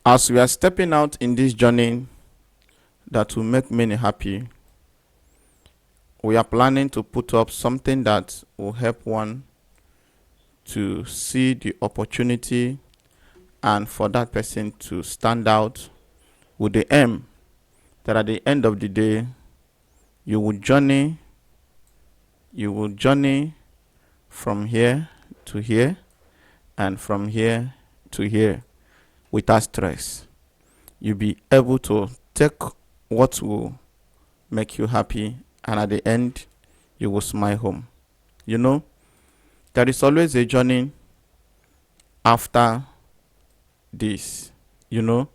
As we are stepping out in this journey that will make many happy, we are planning to put up something that will help one to see the opportunity and for that person to stand out with the aim that at the end of the day, you will journey from here to here and from here to here without stress. You'll be able to take what will make you happy, and at the end, you will smile home. You know, there is always a journey after this. You know,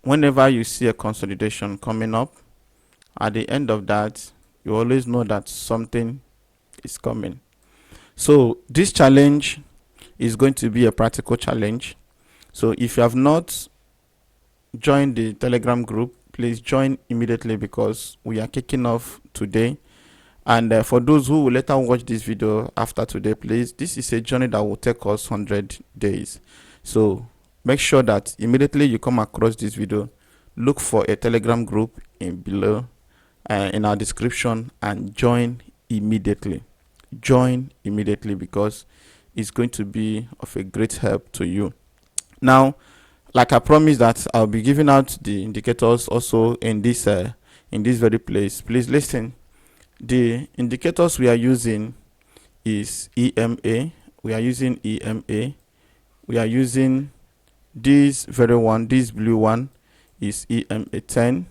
whenever you see a consolidation coming up, at the end of that, you always know that something is coming. So this challenge is going to be a practical challenge. So if you have not joined the Telegram group, please join immediately because we are kicking off today. And for those who will later watch this video after today, please, this is a journey that will take us 100 days. So make sure that immediately you come across this video, look for a Telegram group below in our description and join immediately. Join immediately because it's going to be of a great help to you. Now, like I promised that I'll be giving out the indicators also in this very place. Please listen. The indicators we are using is EMA. We are using EMA. We are using this very one. This blue one is EMA 10.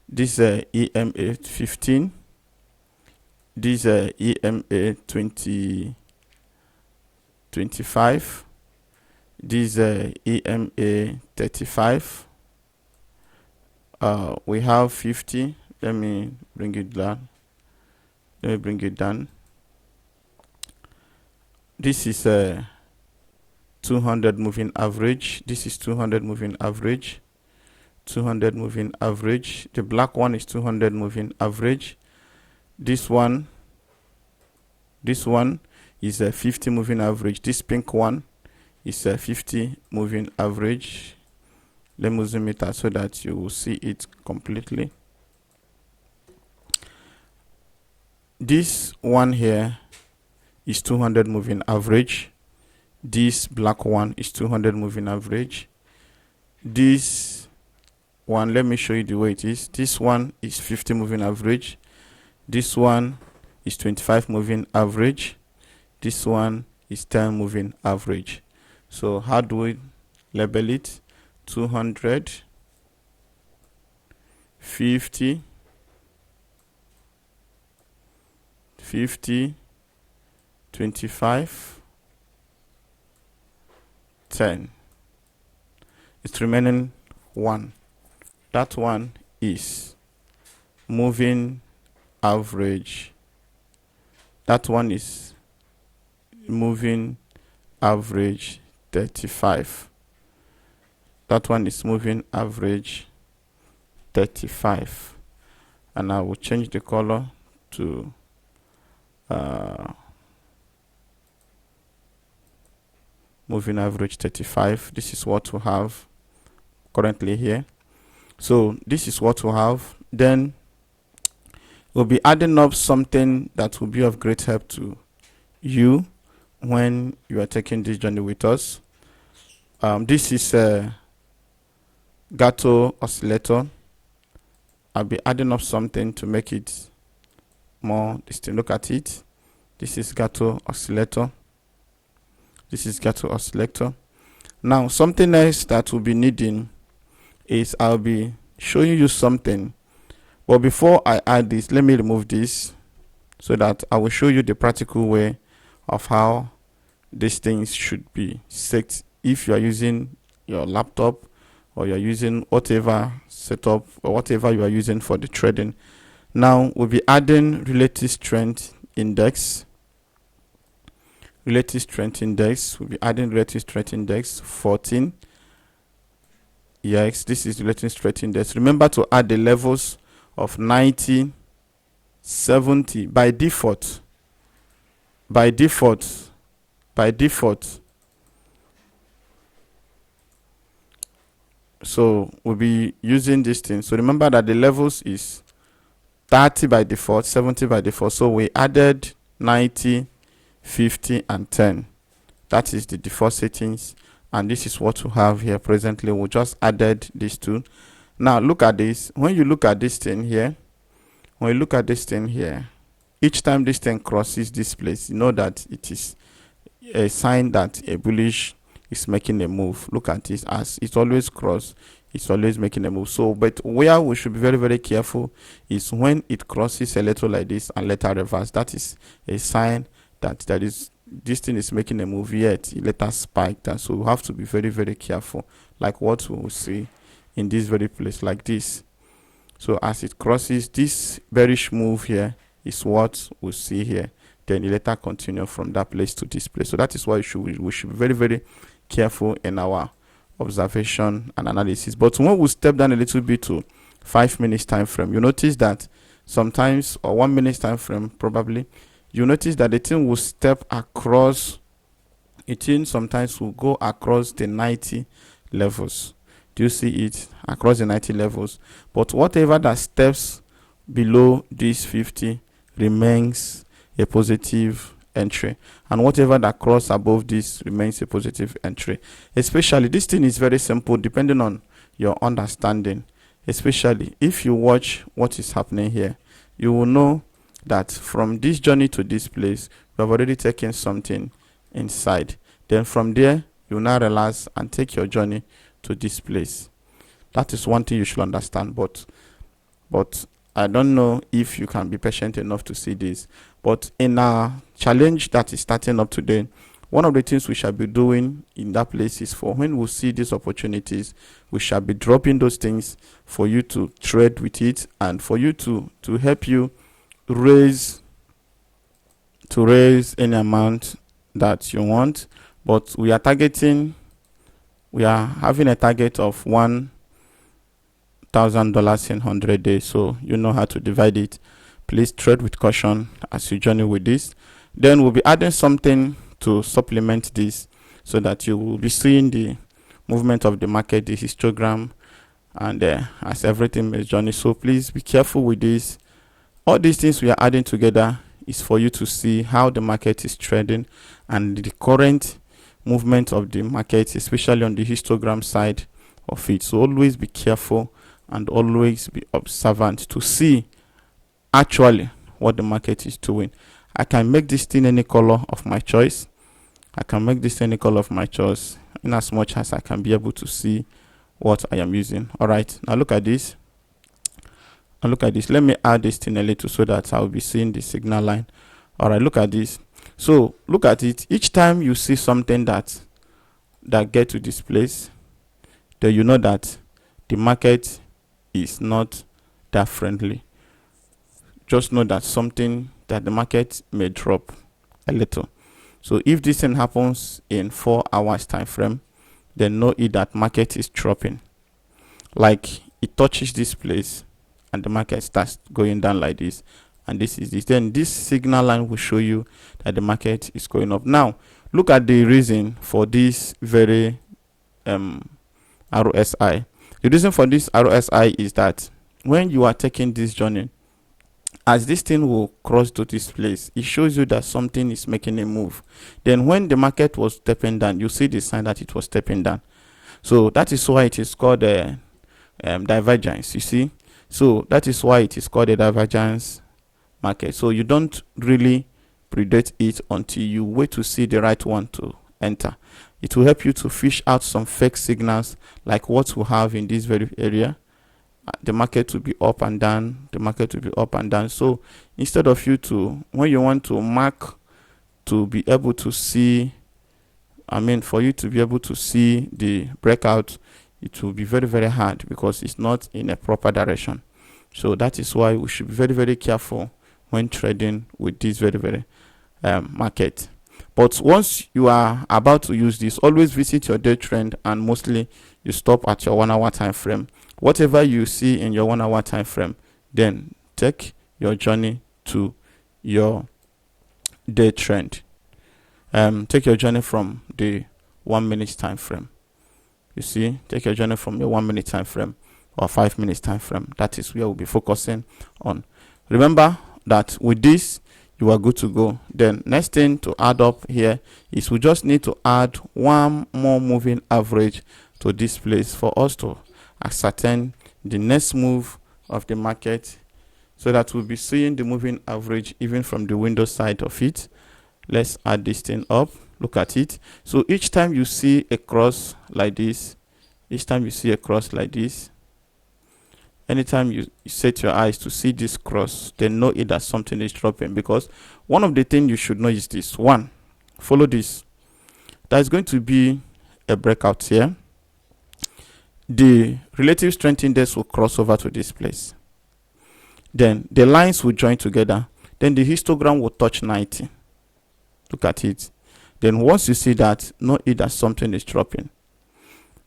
This EMA 15. This EMA 25. This EMA 35. We have 50. Let me bring it down. This is 200 moving average. This is 200 moving average. 200 moving average. The black one is 200 moving average. This one is a 50 moving average. This pink one is a 50 moving average. Let me zoom it out so that you will see it completely. This one here is 200 moving average. This black one is 200 moving average. This one, let me show you the way it is. This one is 50 moving average. This one is 25 moving average. This one is 10 moving average. So how do we label it? 200, 50, 50, 25, 10. It's remaining 1. That one is moving average. That one is moving average 35. That one is moving average 35. And I will change the color to moving average 35. This is what we have currently here. So this is what we have. Then we'll be adding up something that will be of great help to you when you are taking this journey with us. This is a Gato oscillator. I'll be adding up something to make it more distinct. Look at it. This is Gato oscillator. This is Gato oscillator. Now, something else that we'll be needing is I'll be showing you something. But before I add this, let me remove this so that I will show you the practical way of how these things should be set if you are using your laptop or you're using whatever setup or whatever you are using for the trading. Now we'll be adding relative strength index. Relative strength index. We'll be adding relative strength index 14. Yes, this is relative strength index. Remember to add the levels of 90, 70 by default. By default, So we'll be using this thing. So remember that the levels is 30 by default, 70 by default. So we added 90, 50 and 10. That is the default settings, and this is what we have here presently. We just added these two. Now look at this. When you look at this thing here, each time this thing crosses this place, you know that it is a sign that a bullish is making a move. Look at this, as it's always cross, it's always making a move. So but where we should be very, very careful is when it crosses a little like this and later reverse. That is a sign that this thing is making a move, yet it later spiked. And so we have to be very, very careful, like what we will see in this very place like this. So as it crosses this bearish move here is what we see here, then it later continue from that place to this place. So that is why we should be very, very careful in our observation and analysis. But when we step down a little bit to 5 minutes time frame, you notice that sometimes, or 1 minute time frame probably, you notice that the thing will step across, sometimes will go across the 90 levels. Do you see it? Across the 90 levels. But whatever that steps below this 50 remains a positive entry, and whatever that cross above this remains a positive entry. Especially this thing is very simple depending on your understanding. Especially if you watch what is happening here, you will know that from this journey to this place, you have already taken something inside. Then from there, you now relax and take your journey to this place. That is one thing you should understand. But I don't know if you can be patient enough to see this. But in our challenge that is starting up today, one of the things we shall be doing in that place is, for when we see these opportunities, we shall be dropping those things for you to trade with it, and for you to help you raise any amount that you want. But we are having a target of $1,000 in 100 days. So you know how to divide it. Please trade with caution as you journey with this. Then we'll be adding something to supplement this, so that you will be seeing the movement of the market, the histogram, and as everything is journey. So please be careful with this. All these things we are adding together is for you to see how the market is trading and the current movement of the market, especially on the histogram side of it. So always be careful and always be observant to see actually what the market is doing. I can make this thing any color of my choice. In as much as I can be able to see what I am using. All right, now look at this. Let me add this thing a little so that I'll be seeing the signal line. All right, look at this. So look at it. Each time you see something that get to this place, then you know that the market is not that friendly. Just know that the market may drop a little. So if this thing happens in 4 hours time frame, then know it that market is dropping. Like it touches this place and the market starts going down like this, and this is this. Then this signal line will show you that the market is going up. Now look at the reason for this very RSI. The reason for this RSI is that when you are taking this journey, as this thing will cross to this place, it shows you that something is making a move. Then when the market was stepping down, you see the sign that it was stepping down. So that is why it is called a divergence, you see. So that is why it is called a divergence market. So you don't really predict it until you wait to see the right one to enter. It will help you to fish out some fake signals like what we have in this very area. The market will be up and down, So instead of you to, when you want to mark to be able to see, for you to be able to see the breakout, it will be very, very hard because it's not in a proper direction. So that is why we should be very, very careful when trading with this very, very market. But once you are about to use this, always visit your day trend, and mostly you stop at your 1 hour time frame. Whatever you see in your 1 hour time frame, then take your journey to your day trend. Take your journey from the 1 minute time frame. You see, take your journey from your 1 minute time frame or 5 minutes time frame. That is where we'll be focusing on. Remember that with this, you are good to go. Then next thing to add up here is we just need to add one more moving average to this place for us to ascertain the next move of the market, so that we'll be seeing the moving average even from the window side of it. Let's add this thing up. Look at it. So each time you see a cross like this, anytime you set your eyes to see this cross, then know it that something is dropping. Because one of the things you should know is this. One, follow this. There's going to be a breakout here. The relative strength index will cross over to this place. Then the lines will join together. Then the histogram will touch 90. Look at it. Then once you see that, know it that something is dropping.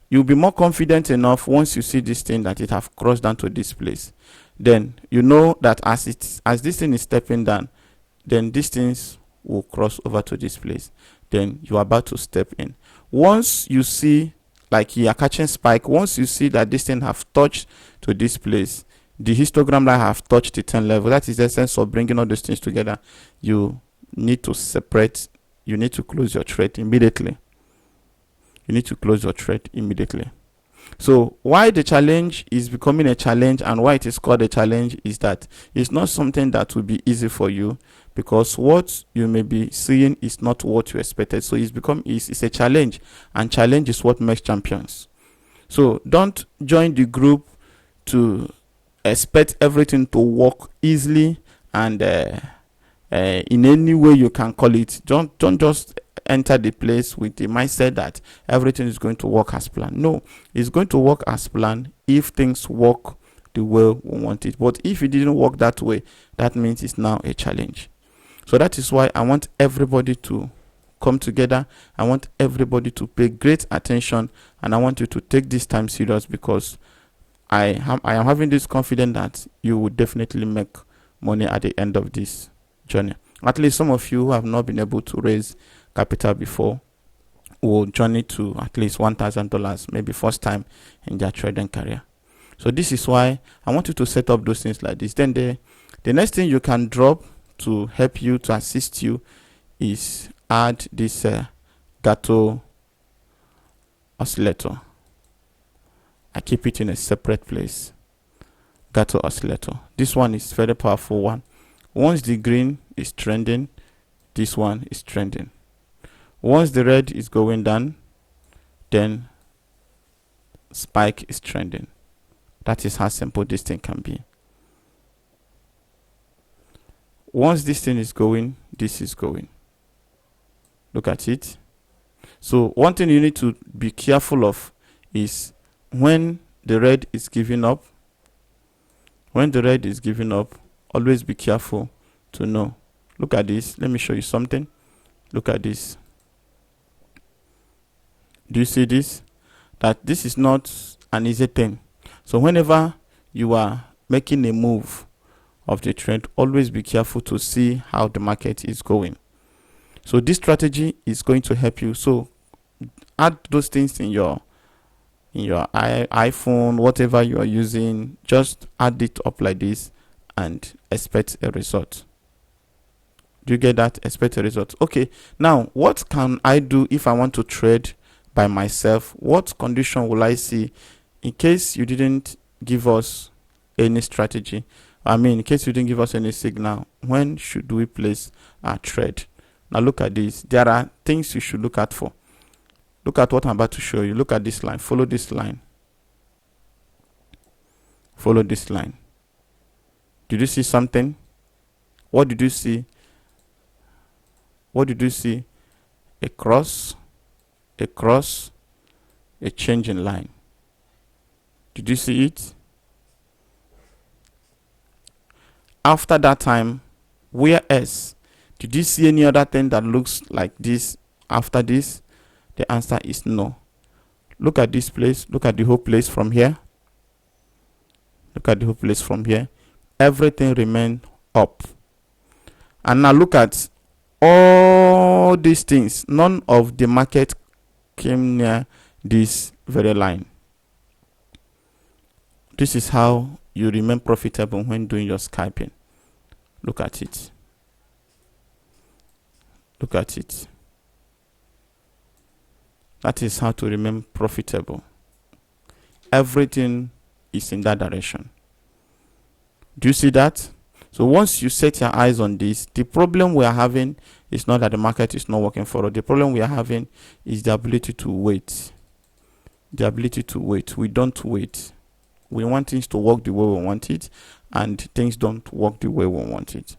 You'll be more confident enough once you see this thing that it have crossed down to this place. Then you know that as this thing is stepping down, then these things will cross over to this place. Then you are about to step in. Once you see like you are catching spike, once you see that this thing have touched to this place, the histogram line have touched the 10 level. That is the essence of bringing all those things together. You need to separate. You need to close your trade immediately. So why the challenge is becoming a challenge and why it is called a challenge is that it's not something that will be easy for you, because what you may be seeing is not what you expected. So it's a challenge, and challenge is what makes champions. So don't join the group to expect everything to work easily and in any way you can call it. Don't just enter the place with the mindset that everything is going to work as planned. No, it's going to work as planned if things work the way we want it. But if it didn't work that way, that means it's now a challenge. So that is why I want everybody to come together. I want everybody to pay great attention, and I want you to take this time serious, because I am having this confidence that you will definitely make money at the end of this journey. At least some of you who have not been able to raise capital before will journey to at least $1,000, maybe first time in their trading career. So this is why I want you to set up those things like this. Then the next thing you can drop to help you, to assist you, is add this Gato oscillator. I keep it in a separate place. Gato oscillator. This one is very powerful one. Once the green is trending, this one is trending. Once the red is going down, then spike is trending. That is how simple this thing can be. Once this thing is going, this is going. Look at it. So one thing you need to be careful of is when the red is giving up. When the red is giving up, always be careful to know. Look at this. Let me show you something. Look at this. Do you see this? That this is not an easy thing. So whenever you are making a move of the trend, always be careful to see how the market is going. So this strategy is going to help you. So add those things in your iPhone, whatever you are using. Just add it up like this and expect a result. Do you get that? Expect a result. Okay, now what can I do if I want to trade by myself? What condition will I see in case you didn't give us any strategy? In case you didn't give us any signal, when should we place our trade? Now look at this. There are things you should look at for. Look at what I'm about to show you. Look at this line. Follow this line. Follow this line. Did you see something? What did you see? What did you see? A cross, a change in line. Did you see it? After that time, where else? Did you see any other thing that looks like this after this? The answer is no. Look at this place. Look at the whole place from here. Look at the whole place from here. Everything remained up. And now look at all these things. None of the market came near this very line. This is how you remain profitable when doing your scalping. Look at it. Look at it. That is how to remain profitable. Everything is in that direction. Do you see that? So once you set your eyes on this, the problem we are having is not that the market is not working for us. The problem we are having is the ability to wait. The ability to wait. We don't wait. We want things to work the way we want it, and things don't work the way we want it.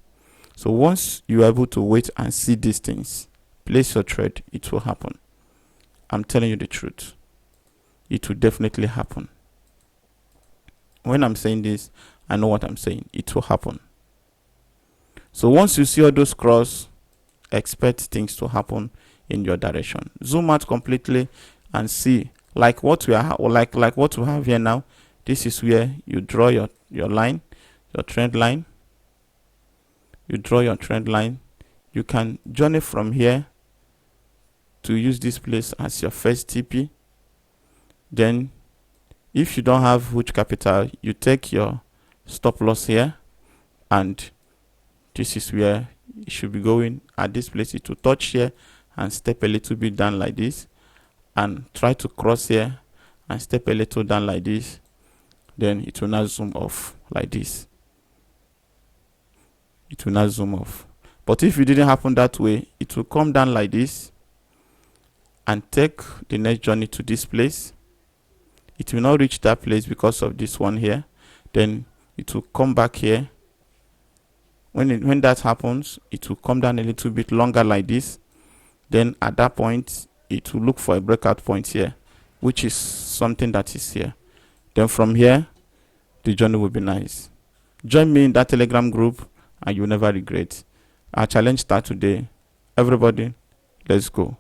So once you are able to wait and see these things, place your trade, it will happen. I'm telling you the truth. It will definitely happen. When I'm saying this, I know what I'm saying. It will happen. So once you see all those cross, expect things to happen in your direction. Zoom out completely and see, like what we are, like what we have here now. This is where you draw your line, your trend line. You draw your trend line. You can journey from here to use this place as your first TP. Then if you don't have huge capital, you take your stop loss here, and this is where it should be going. At this place, it will touch here and step a little bit down like this, and try to cross here and step a little down like this. Then it will not zoom off like this. It will not zoom off. But if it didn't happen that way, it will come down like this and take the next journey to this place. It will not reach that place because of this one here. Then it will come back here. When that happens, it will come down a little bit longer like this. Then at that point, it will look for a breakout point here, which is something that is here. Then from here, the journey will be nice. Join me in that Telegram group and you'll never regret. Our challenge starts today. Everybody, let's go.